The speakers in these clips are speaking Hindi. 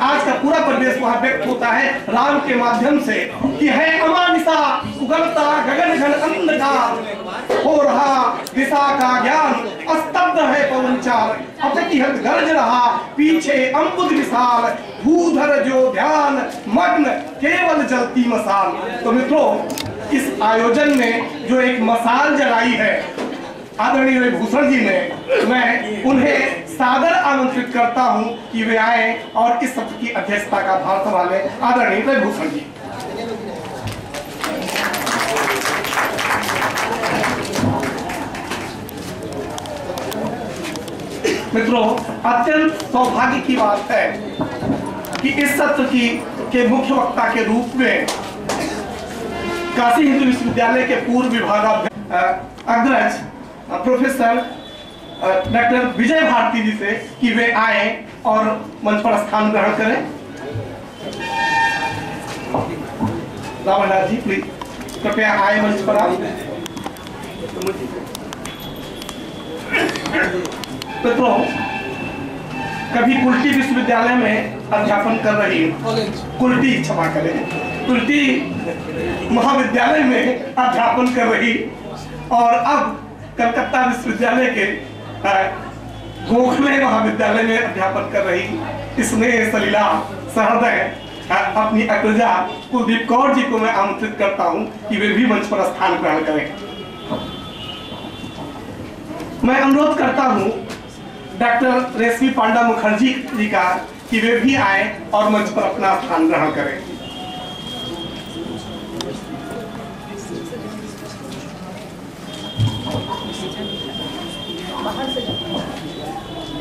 आज का पूरा परिवेश वहाँ व्यक्त होता है राम के माध्यम से कि है अमानिसा उगलता गगन घन अंधकार हो रहा दिशा का ज्ञान स्तब्ध है पवनचार अप्रतिहत गरज रहा पीछे अम्बुद विशाल भूधर जो ध्यान मग्न केवल जलती मसाल। तो मित्रों, इस आयोजन में जो एक मसाल जलाई है आदरणीय भूषण जी ने, मैं उन्हें सादर आमंत्रित करता हूं कि वे आए और इस सत्र की अध्यक्षता का भार संभाले। आदरणीय भूषण जी। मित्रों, अत्यंत सौभाग्य की बात है कि इस सत्र के मुख्य वक्ता के रूप में काशी हिंदू विश्वविद्यालय के पूर्व विभागाध्यक्ष प्रोफेसर डॉक्टर विजय भारती जी से कि वे आए और मंच पर स्थान ग्रहण करें। रामनाथ जी प्लीज कृपया आए मंच पर। आप मित्रों, कभी कुल्टी विश्वविद्यालय में अध्यापन कर रही, कुल्टी क्षमा करें, कुल्टी महाविद्यालय में अध्यापन कर रही और अब कलकत्ता विश्वविद्यालय के गोखले महाविद्यालय में अध्यापन कर रही स्नेह सलीला सहृदय अपनी अग्रजा कुलदीप कौर जी को मैं आमंत्रित करता हूं कि वे भी मंच पर स्थान ग्रहण करें। मैं अनुरोध करता हूं डॉक्टर रेशमी पांडा मुखर्जी जी का कि वे भी आए और मंच पर अपना स्थान ग्रहण करें।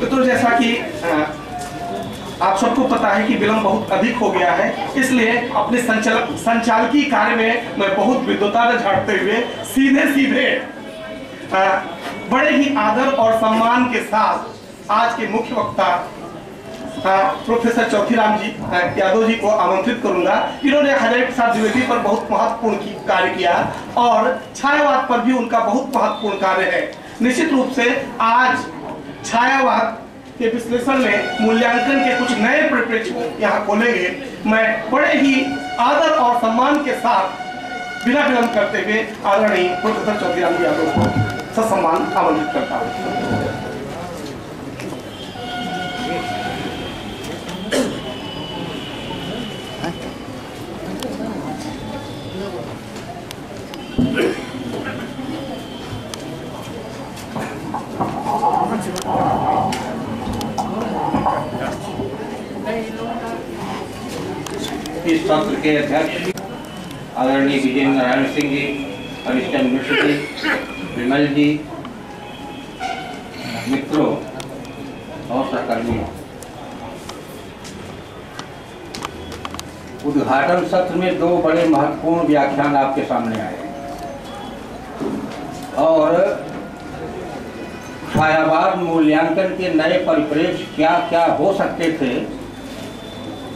तो जैसा कि आप सबको पता है कि विलंब बहुत अधिक हो गया है, इसलिए अपने संचालकीय कार्य में मैं बहुत विद्वता से झाड़ते हुए सीधे बड़े ही आदर और सम्मान के साथ आज के मुख्य वक्ता प्रोफेसर चौथीराम जी यादव जी को आमंत्रित करूंगा। इन्होंने हजारे प्रसाद द्विवेदी पर बहुत महत्वपूर्ण कार्य किया और छायावाद पर भी उनका बहुत महत्वपूर्ण कार्य है। निश्चित रूप से आज छायावाद के विश्लेषण में मूल्यांकन के कुछ नए परिप्रेक्ष्य यहाँ खोलेंगे। मैं बड़े ही आदर और सम्मान के साथ बिना विलंब करते हुए आदरणीय प्रोफेसर चौधरी यादव को ससम्मान आमंत्रित करता हूँ। इस सत्र के अध्यक्ष आदरणीय विजय नारायण सिंह जी, हरिश्चंद्र मिश्र जी, विमल जी, मित्रों और सहकर्मियों, उद्घाटन सत्र में दो बड़े महत्वपूर्ण व्याख्यान आपके सामने आए और छायावाद मूल्यांकन के नए परिप्रेक्ष्य क्या क्या हो सकते थे,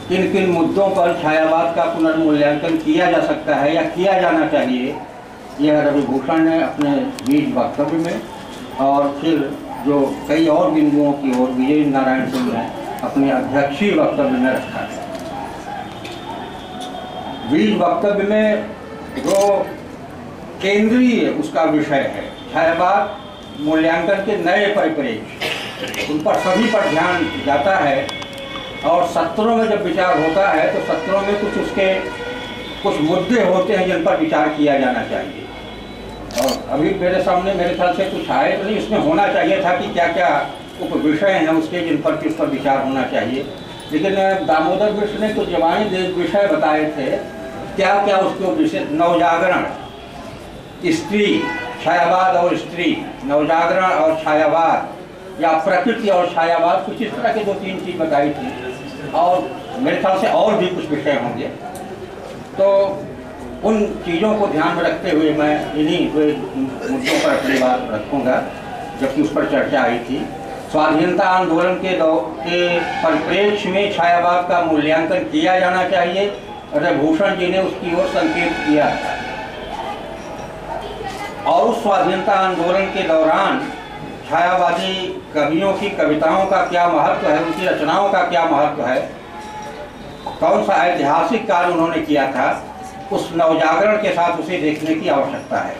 किन किन मुद्दों पर छायावाद का पुनर्मूल्यांकन किया जा सकता है या किया जाना चाहिए, यह रविभूषण ने अपने बीच वक्तव्य में और फिर जो कई और बिंदुओं की ओर विजय नारायण सिंह ने अपने अध्यक्षीय वक्तव्य में रखा है। बीज वक्तव्य में जो केंद्रीय उसका विषय है छायावाद मूल्यांकन के नए परिप्रेक्ष्य, उन पर सभी पर ध्यान जाता है और सत्रों में जब विचार होता है तो सत्रों में कुछ मुद्दे होते हैं जिन पर विचार किया जाना चाहिए। और अभी मेरे सामने मेरे ख्याल से कुछ आए तो नहीं, इसमें होना चाहिए था कि क्या क्या उप विषय हैं उसके जिन पर किस पर विचार होना चाहिए, लेकिन दामोदर मिश्र ने कुछ जवानी विषय बताए थे। क्या क्या उसके विषय, नवजागरण, स्त्री, छायावाद और स्त्री, नवजागरण और छायावाद या प्रकृति और छायावाद, कुछ इस तरह के दो तीन चीज बताई थी और मेरे ख्याल से और भी कुछ विषय होंगे। तो उन चीज़ों को ध्यान में रखते हुए मैं इन्हीं मुद्दों पर अपनी बात रखूँगा जबकि उस पर चर्चा आई थी। स्वाधीनता आंदोलन के परिप्रेक्ष्य में छायावाद का मूल्यांकन किया जाना चाहिए, रविभूषण जी ने उसकी ओर संकेत किया और उस स्वाधीनता आंदोलन के दौरान छायावादी कवियों की कविताओं का क्या महत्व है, उनकी रचनाओं का क्या महत्व है, कौन सा ऐतिहासिक कार्य उन्होंने किया था, उस नवजागरण के साथ उसे देखने की आवश्यकता है।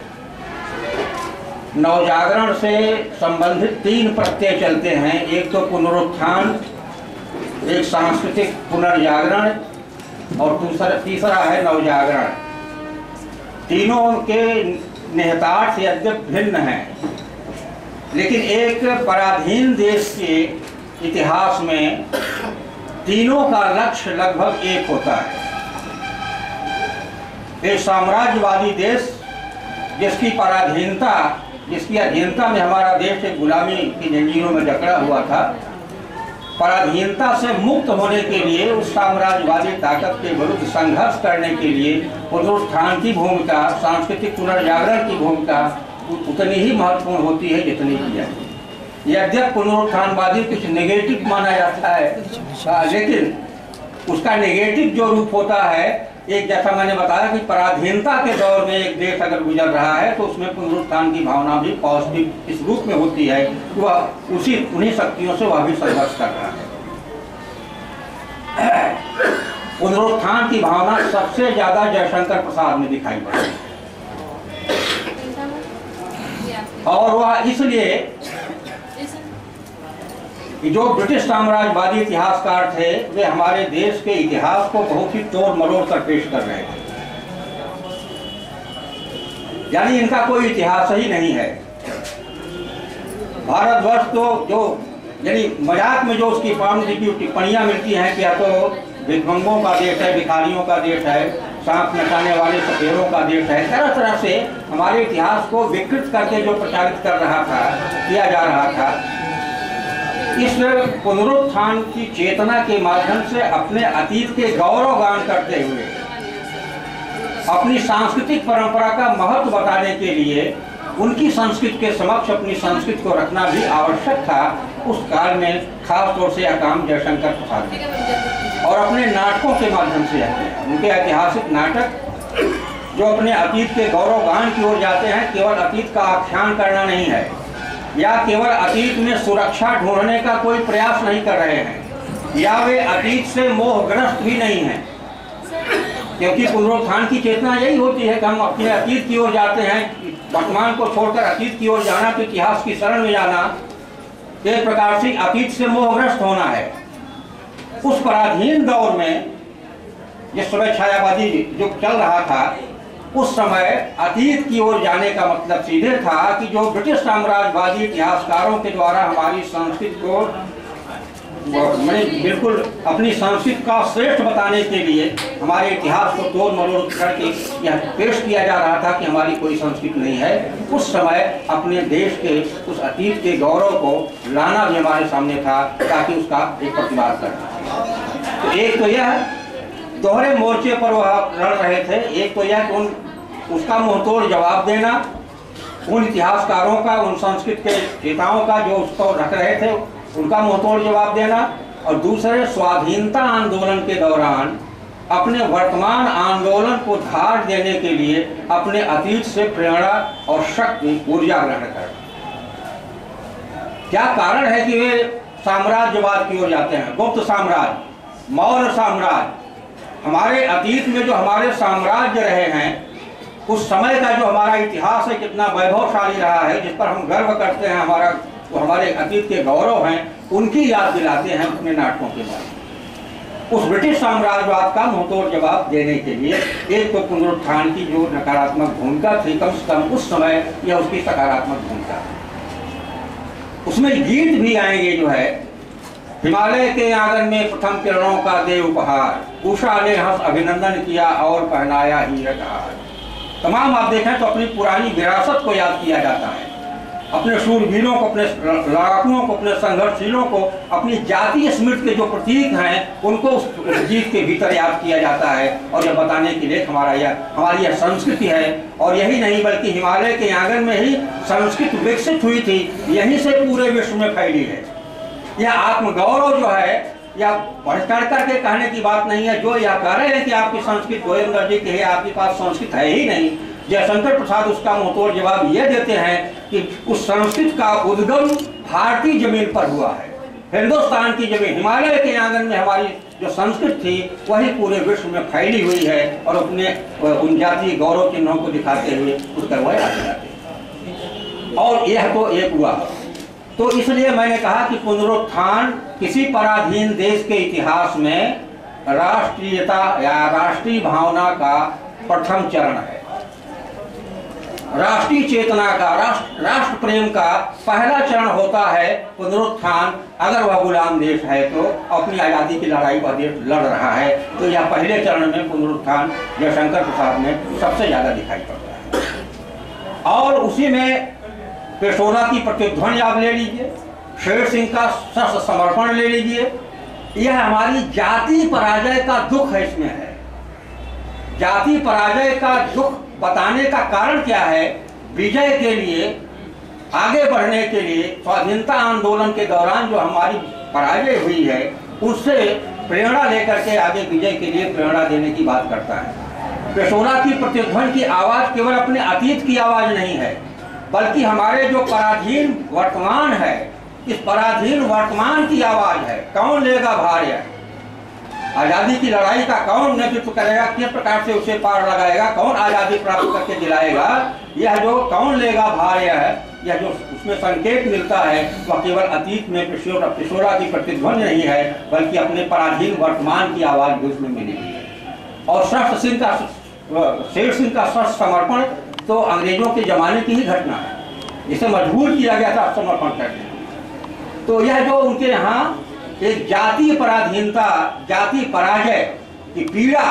नवजागरण से संबंधित तीन प्रत्यय चलते हैं, एक तो पुनरुत्थान, एक सांस्कृतिक पुनर्जागरण और तीसरा है नवजागरण। तीनों के निहितार्थ यद्यपि भिन्न हैं, लेकिन एक पराधीन देश के इतिहास में तीनों का लक्ष्य लगभग एक होता है। एक साम्राज्यवादी देश जिसकी पराधीनता, जिसकी अधीनता में हमारा देश एक गुलामी की जंजीरों में जकड़ा हुआ था, पराधीनता से मुक्त होने के लिए उस साम्राज्यवादी ताकत के विरुद्ध संघर्ष करने के लिए पुनरुत्थान की भूमिका, सांस्कृतिक पुनर्जागरण की भूमिका उतनी ही महत्वपूर्ण होती है जितनी की जाती है। यद्यपि पुनरुत्थानवादी कुछ नेगेटिव माना जाता है, लेकिन उसका नेगेटिव जो रूप होता है एक जैसा मैंने बताया कि पराधीनता के दौर में एक देश अगर गुजर रहा है तो उसमें पुनरुत्थान की भावना भी पॉजिटिव इस रूप में होती है कि वह उन्हीं शक्तियों से वह भी संघर्ष कर रहा है। पुनरुत्थान की भावना सबसे ज्यादा जयशंकर प्रसाद में दिखाई पड़ती है, और वह इसलिए कि जो ब्रिटिश साम्राज्यवादी इतिहासकार थे वे हमारे देश के इतिहास को बहुत ही तोड़ मरोड़ कर पेश कर रहे थे, यानी इनका कोई इतिहास ही नहीं है। भारतवर्ष तो जो यानी मजाक में जो उसकी टिप्पणियां मिलती हैं कि या तो भिखमंगों का देश है, भिखारियों का देश है, सांप नचाने वाले सफेरों का देश है, तरह तरह से हमारे इतिहास को विकृत करके जो प्रचारित कर रहा था, किया जा रहा था, इस पुनरुत्थान की चेतना के माध्यम से अपने अतीत के गौरवगान करते हुए अपनी सांस्कृतिक परंपरा का महत्व बताने के लिए उनकी संस्कृति के समक्ष अपनी संस्कृति को रखना भी आवश्यक था। उस काल में खास तौर से यह काम जयशंकर प्रसाद ने और अपने नाटकों के माध्यम से उनके ऐतिहासिक नाटक जो अपने अतीत के गौरवगान की ओर जाते हैं, केवल अतीत का आख्यान करना नहीं है या केवल अतीत में सुरक्षा ढूंढने का कोई प्रयास नहीं कर रहे हैं, या वे अतीत से मोहग्रस्त भी नहीं हैं, क्योंकि पुनरुत्थान की चेतना यही होती है कि हम अपने अतीत की ओर जाते हैं, वर्तमान को छोड़कर अतीत की ओर जाना, तो इतिहास की शरण में जाना एक प्रकार से अतीत से मोहग्रस्त होना है। उस पराधीन दौर में जिस समय छायावादी युग चल रहा था, उस समय अतीत की ओर जाने का मतलब सीधे था कि जो ब्रिटिश साम्राज्यवादी इतिहासकारों के द्वारा हमारी संस्कृति को बिल्कुल अपनी संस्कृति का श्रेष्ठ बताने के लिए हमारे इतिहास को तोड़ मरोड़ करके यह पेश किया जा रहा था कि हमारी कोई संस्कृति नहीं है, उस समय अपने देश के उस अतीत के गौरव को लाना भी हमारे सामने था ताकि उसका एक प्रतिवाद करना। तो एक तो यह दोहरे मोर्चे पर वह लड़ रहे थे, एक तो यह कि उसका मुंहतोड़ जवाब देना, उन इतिहासकारों का, उन संस्कृत के नेताओं का जो उसको रख रहे थे उनका मुंहतोड़ जवाब देना, और दूसरे स्वाधीनता आंदोलन के दौरान अपने वर्तमान आंदोलन को धार देने के लिए अपने अतीत से प्रेरणा और शक्ति ऊर्जा ग्रहण करना। क्या कारण है कि वे साम्राज्यवाद की ओर जाते हैं? गुप्त साम्राज्य, मौर्य साम्राज्य, हमारे अतीत में जो हमारे साम्राज्य रहे हैं, उस समय का जो हमारा इतिहास है कितना वैभवशाली रहा है, जिस पर हम गर्व करते हैं, हमारा वो हमारे अतीत के गौरव हैं, उनकी याद दिलाते हैं अपने नाटकों के बाद। उस ब्रिटिश साम्राज्यवाद का मुंहतोड़ जवाब देने के लिए एक तो पुनरुत्थान की जो नकारात्मक भूमिका थी, कम से कम उस समय यह उसकी सकारात्मक भूमिका। उसमें गीत भी आएंगे जो है, हिमालय के आंगन में प्रथम किरणों का दे उपहार, उषा ने हंस अभिनंदन किया और पहनाया हीरक हार। तमाम आप देखें तो अपनी पुरानी विरासत को याद किया जाता है, अपने शूरवीरों को, अपने लड़ाकुओं को, अपने संघर्षशीलों को, अपनी जातीय स्मृति के जो प्रतीक हैं उनको उस गीत के भीतर याद किया जाता है, और यह बताने के लिए हमारी यह संस्कृति है। और यही नहीं बल्कि हिमालय के आंगन में ही संस्कृत विकसित हुई थी, यहीं से पूरे विश्व में फैली है। यह आत्मगौरव जो है, या बढ़ चढ़ करके कहने की बात नहीं है। जो यह कह रहे हैं कि आपकी संस्कृत गोविंद जी की है, आपके पास संस्कृत है ही नहीं, जयशंकर प्रसाद उसका मुंहतोड़ जवाब ये देते हैं कि उस संस्कृत का उद्गम भारतीय जमीन पर हुआ है, हिंदुस्तान की जमीन, हिमालय के आंगन में हमारी जो संस्कृत थी वही पूरे विश्व में फैली हुई है, और अपने उन जातीय गौरव चिन्हों को दिखाते हुए उसका वह याद दिलाते हैं। और यह तो एक हुआ। तो इसलिए मैंने कहा कि पुनरुत्थान किसी पराधीन देश के इतिहास में राष्ट्रीयता या राष्ट्रीय भावना का प्रथम चरण है, राष्ट्रीय चेतना का, राष्ट्र प्रेम का पहला चरण होता है पुनरुत्थान। अगर वह गुलाम देश है तो अपनी आज़ादी की लड़ाई वह देश लड़ रहा है, तो यह पहले चरण में पुनरुत्थान जयशंकर प्रसाद में सबसे ज्यादा दिखाई पड़ता है। और उसी में पेशोरा की प्रतिध्वनि आप ले लीजिए, शेर सिंह का शस्त्र समर्पण ले लीजिए, यह हमारी जाति पराजय का दुख है। इसमें है जाति पराजय का दुख बताने का कारण क्या है? विजय के लिए, आगे बढ़ने के लिए, स्वाधीनता आंदोलन के दौरान जो हमारी पराजय हुई है उससे प्रेरणा लेकर के आगे विजय के लिए प्रेरणा देने की बात करता है। पेशोरा की प्रतिध्वनि की आवाज केवल अपने अतीत की आवाज नहीं है, बल्कि हमारे जो पराधीन वर्तमान है, इस पराधीन वर्तमान की आवाज है। कौन लेगा भार यह? आजादी की लड़ाई का कौन नेतृत्व करेगा, किस प्रकार से उसे पार लगाएगा, कौन आजादी प्राप्त करके दिलाएगा, यह जो कौन लेगा भार यह जो उसमें संकेत मिलता है वह केवल अतीत में पेशोरा की प्रतिध्वनि नहीं है, बल्कि अपने पराधीन वर्तमान की आवाज भी उसमें मिली हुई है। और शेर सिंह का सशस्त्र समर्पण तो अंग्रेजों के जमाने की ही घटना है, जिसे मजबूर किया गया था समर्पण करने। तो यह जो उनके यहाँ एक जातीय पराधीनता, जातीय पराजय की पीड़ा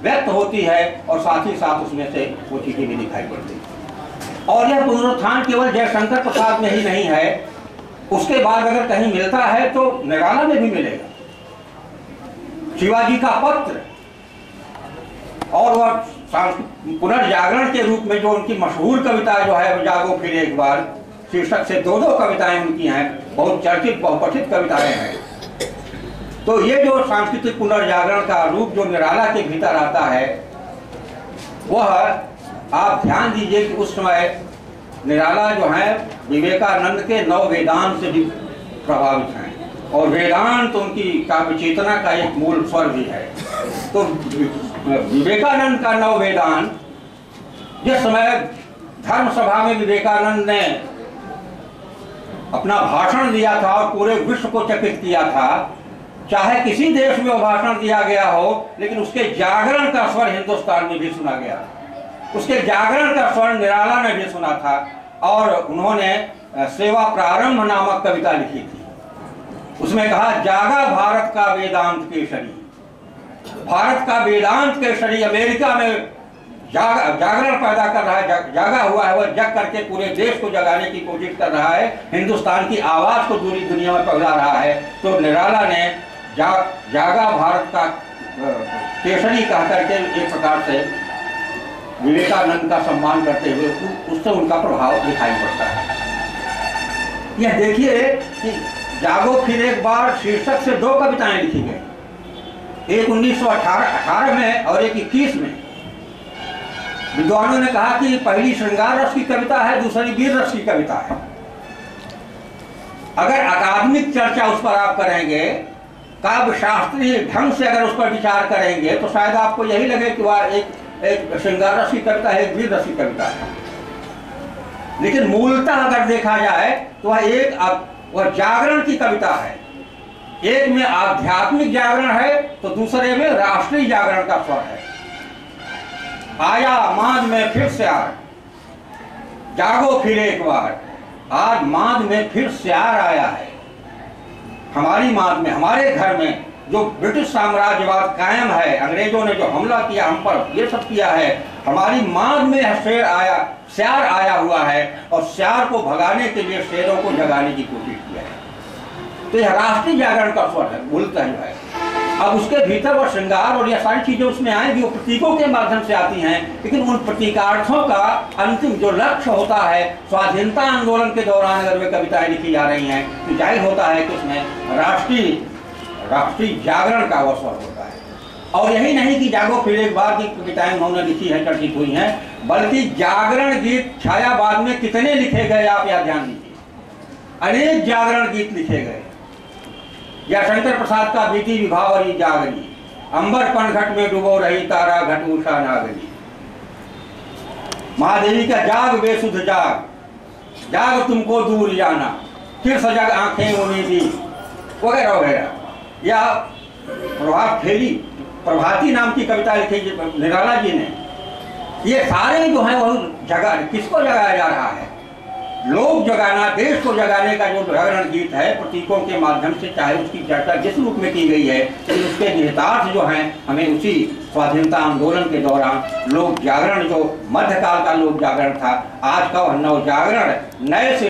व्यक्त होती है, और साथ ही साथ उसमें से वो चीजें भी दिखाई पड़ती है। और यह पुनरुत्थान केवल जयशंकर प्रसाद में ही नहीं है, उसके बाद अगर कहीं मिलता है तो निराला में भी मिलेगा। शिवाजी का पत्र और वह पुनर्जागरण के रूप में जो उनकी मशहूर कविता जो है जागो फिर एक बार शीर्षक से दो कविताएं उनकी हैं, बहुत चर्चित बहुपठित कविताएं हैं। तो ये जो सांस्कृतिक पुनर्जागरण का रूप जो निराला के भीतर आता है, वह आप ध्यान दीजिए कि उस समय निराला जो है विवेकानंद के नव वेदांत से भी प्रभावित हैं, और वेदांत उनकी काव्य चेतना का एक मूल स्वर भी है। तो विवेकानंद का नव वेदांत, जिस समय धर्म सभा में विवेकानंद ने अपना भाषण दिया था और पूरे विश्व को चकित किया था, चाहे किसी देश में वो भाषण दिया गया हो, लेकिन उसके जागरण का स्वर हिंदुस्तान में भी सुना गया। उसके जागरण का स्वर निराला ने भी सुना था, और उन्होंने सेवा प्रारंभ नामक कविता लिखी थी। उसमें कहा, जागा भारत का वेदांत केसरी, भारत का वेदांत केसरी अमेरिका में जागरण पैदा कर रहा है, जागा हुआ है, वह जग करके पूरे देश को जगाने की कोशिश कर रहा है, हिंदुस्तान की आवाज को पूरी दुनिया में फैला रहा है। तो निराला ने जागा भारत का केसरी कह करके एक प्रकार से विवेकानंद का सम्मान करते हुए उससे उनका प्रभाव दिखाई पड़ता है। यह देखिए कि जागो फिर एक बार शीर्षक से दो कविताएं लिखी गई, एक 1918 में और एक 21 में। विद्वानों ने कहा कि पहली श्रृंगार रस की कविता है, दूसरी वीर रस की कविता है। अगर अकादमिक चर्चा उस पर आप करेंगे, काव्य शास्त्रीय ढंग से अगर उस पर विचार करेंगे, तो शायद आपको यही लगे कि वह एक श्रृंगार रस की कविता है, एक वीर रस की कविता है। लेकिन मूलतः अगर देखा जाए तो वह जागरण की कविता है। एक में आध्यात्मिक जागरण है तो दूसरे में राष्ट्रीय जागरण का स्वर है। आया मांझ में फिर स्यार, जागो फिर एक बार, आज मांझ में फिर स्यार आया है। हमारी मांझ में, हमारे घर में जो ब्रिटिश साम्राज्यवाद कायम है, अंग्रेजों ने जो हमला किया हम पर, ये सब किया है, हमारी मांझ में स्यार आया हुआ है, और स्यार को भगाने के लिए शेरों को जगाने की कोशिश किया है। तो यह राष्ट्रीय जागरण का स्वर है, मूलतः जो है। अब उसके भीतर वह श्रृंगार और यह सारी चीजें उसमें आएंगी, वो प्रतीकों के माध्यम से आती हैं, लेकिन उन प्रतीकार्थों का अंतिम जो लक्ष्य होता है, स्वाधीनता आंदोलन के दौरान अगर वे कविताएं लिखी जा रही हैं, तो जाहिर होता है कि उसमें राष्ट्रीय जागरण का वह स्वर होता है। और यही नहीं कि जागो फिर एक बार की कविताएं उन्होंने लिखी है, चर्चित हुई हैं, बल्कि जागरण गीत छायावाद में कितने लिखे गए आप यह ध्यान दीजिए। अनेक जागरण गीत लिखे गए। या शंकर प्रसाद का बीती विभावरी जागरी, अंबर पनघट में डुबो रही तारा घट उषा नागरी, महादेवी का जाग बेसुध जाग, जाग तुमको दूर जाना, फिर सजग आंखें उम्मीदी, वगैरह वगैरह। या प्रभाती नाम की कविता लिखी निराला जी ने। ये सारे जो है वो किसको जगाया जा रहा है? लोक जगाना, देश को जगाने का जो जागरण गीत है, प्रतीकों के माध्यम से, चाहे उसकी चर्चा जिस रूप में की गई है, लेकिन उसके निहितार्थ जो हैं हमें उसी स्वाधीनता आंदोलन के दौरान लोक जागरण, जो मध्यकाल का लोक जागरण था, आज का वह नव जागरण नए से